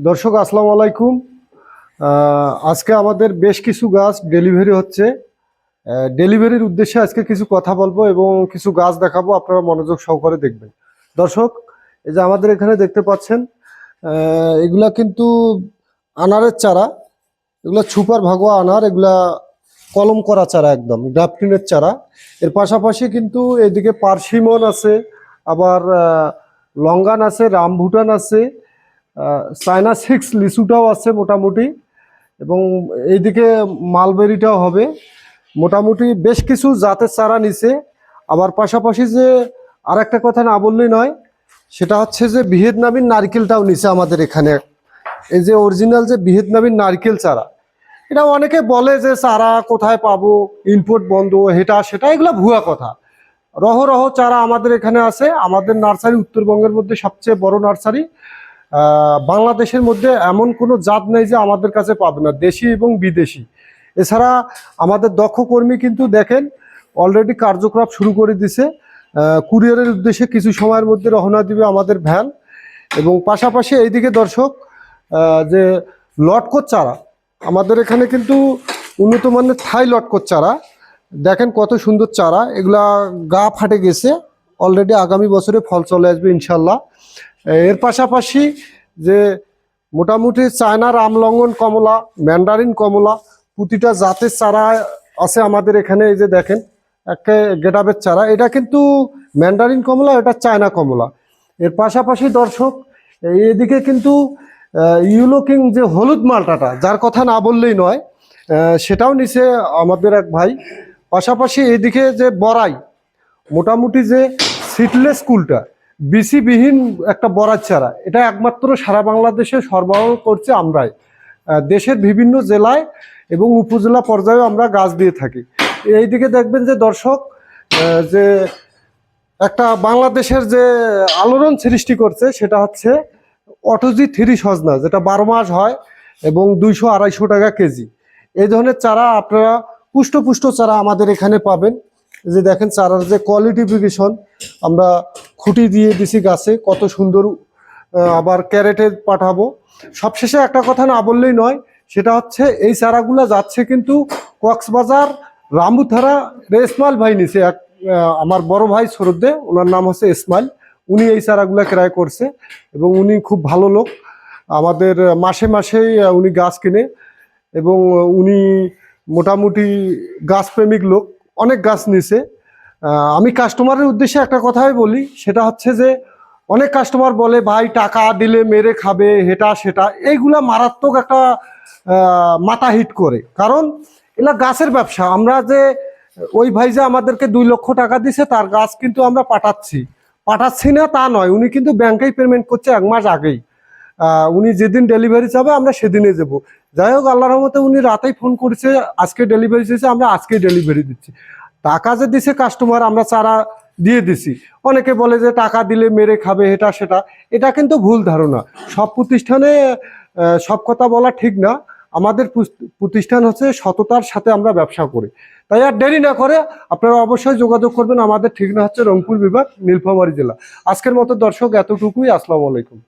দর্শক আসসালামু আলাইকুম। আজকে আমাদের বেশ কিছু গাছ ডেলিভারি হচ্ছে। ডেলিভারির উদ্দেশ্যে আজকে কিছু কথা বলবো এবং কিছু গাছ দেখাবো, আপনারা মনোযোগ সহকারে দেখবেন। দর্শক, এই যে আমাদের এখানে দেখতে পাচ্ছেন, এগুলা কিন্তু আনারের চারা। এগুলা সুপার ভাগোয়া আনার, এগুলা কলম করা চারা, একদম গ্রাফটিনের চারা। এর পাশাপাশি কিন্তু এদিকে পার্সিমন আছে, আবার লঙ্গান আছে, রামভুটান আছে, চায়না 6 লিচুটাও আছে মোটামুটি, এবং এইদিকে মালবেরিটাও হবে। মোটামুটি বেশ কিছু জাতের চারা নিছে। আবার পাশাপাশি যে আর একটা কথা না বললেই নয়, সেটা হচ্ছে যে ভিয়েতনামির নারকেলটাও নিছে আমাদের এখানে। এই যে অরিজিনাল যে ভিয়েতনামির নারকেল চারা, এটা অনেকে বলে যে চারা কোথায় পাবো, ইম্পোর্ট বন্ধ, হেটা সেটা, এগুলো ভুয়া কথা। রহ রহ চারা আমাদের এখানে আছে। আমাদের নার্সারি উত্তরবঙ্গের মধ্যে সবচেয়ে বড় নার্সারি। বাংলাদেশের মধ্যে এমন কোনো জাত নেই যে আমাদের কাছে পাবে না, দেশি এবং বিদেশি। এছাড়া আমাদের দক্ষ কর্মী কিন্তু দেখেন অলরেডি কার্যকলাপ শুরু করে দিছে। কুরিয়ারের উদ্দেশ্যে কিছু সময়ের মধ্যে রওনা দিবে আমাদের ভ্যান। এবং পাশাপাশি এইদিকে দর্শক, যে লটকট চারা, আমাদের এখানে কিন্তু উন্নত মানের থাই লটকট চারা। দেখেন কত সুন্দর চারা, এগুলা গা ফাটে গেছে অলরেডি, আগামী বছরে ফল চলে আসবে ইনশাল্লাহ। এর পাশাপাশি যে মোটামুটি চায়না রামলঙ্গন কমলা, ম্যান্ডারিন কমলা, প্রতিটা জাতের চারা আছে আমাদের এখানে। এই যে দেখেন একটা গেটাবের চারা, এটা কিন্তু ম্যান্ডারিন কমলা, এটা চায়না কমলা। এর পাশাপাশি দর্শক, এদিকে কিন্তু ইউলো কিং যে হলুদ মালটাটা, যার কথা না বললেই নয়, সেটাও নিচে আমাদের এক ভাই। পাশাপাশি এদিকে যে বড়াই, মোটামুটি যে সিডলেস কুলটা, বিসিবিহীন একটা বড়ার চারা, এটা একমাত্র সারা বাংলাদেশে সরবরাহ করছে আমরাই। দেশের বিভিন্ন জেলায় এবং উপজেলা পর্যায়েও আমরা গাছ দিয়ে থাকি। এইদিকে দেখবেন যে দর্শক, যে একটা বাংলাদেশের যে আলোড়ন সৃষ্টি করছে, সেটা হচ্ছে অটোজি 3 সজনা, যেটা 12 মাস হয় এবং 200-250 টাকা কেজি। এই ধরনের চারা আপনারা পুষ্ট পুষ্ট চারা আমাদের এখানে পাবেন। যে দেখেন চারার যে কোয়ালিটিফিকেশন, আমরা খুঁটি দিয়ে দিছি গাছে, কত সুন্দর। আবার ক্যারেটে পাঠাবো। সবশেষে একটা কথা না বললেই নয়, সেটা হচ্ছে এই চারাগুলো যাচ্ছে কিন্তু কক্সবাজার রামুথারা ইসমাইল ভাই নিছে। আমার বড় ভাই সরদ্দে, ওনার নাম হচ্ছে ইসমাইল। উনি এই চারাগুলো ক্রয় করছে এবং উনি খুব ভালো লোক। আমাদের মাসে মাসেই উনি গাছ কিনে, এবং উনি মোটামুটি গাছপ্রেমিক লোক, অনেক গাছ নিছে। আমি কাস্টমারের উদ্দেশ্যে একটা কথাই বলি, সেটা হচ্ছে যে অনেক কাস্টমার বলে ভাই টাকা দিলে মেরে খাবে, হেটা সেটা, এইগুলা মারাত্মক একটা মাথা হিট করে। কারণ এগুলা গাছের ব্যবসা। আমরা যে ওই ভাই যে আমাদেরকে 2 লক্ষ টাকা দিছে, তার গাছ কিন্তু আমরা পাঠাচ্ছি না তা নয়, উনি কিন্তু ব্যাংকেই পেমেন্ট করছে 1 মাস আগেই। উনি যেদিন ডেলিভারি যাবে আমরা সেদিনে যাবো। যাই হোক, আল্লাহর রহমতে উনি রাতেই ফোন করেছে, আজকে ডেলিভারি দিয়েছে, আমরা আজকে ডেলিভারি দিচ্ছি। টাকা যে দিছে কাস্টমার, আমরা চারা দিয়ে দিছি। অনেকে বলে যে টাকা দিলে মেরে খাবে, এটা সেটা, এটা কিন্তু ভুল ধারণা। সব প্রতিষ্ঠানে সব কথা বলা ঠিক না। আমাদের প্রতিষ্ঠান হচ্ছে সততার সাথে আমরা ব্যবসা করি। তাই আর দেরি না করে আপনারা অবশ্যই যোগাযোগ করবেন। আমাদের ঠিকানা হচ্ছে রংপুর বিভাগ, নীলফামারী জেলা। আজকের মতো দর্শক এতটুকুই। আসসালামু আলাইকুম।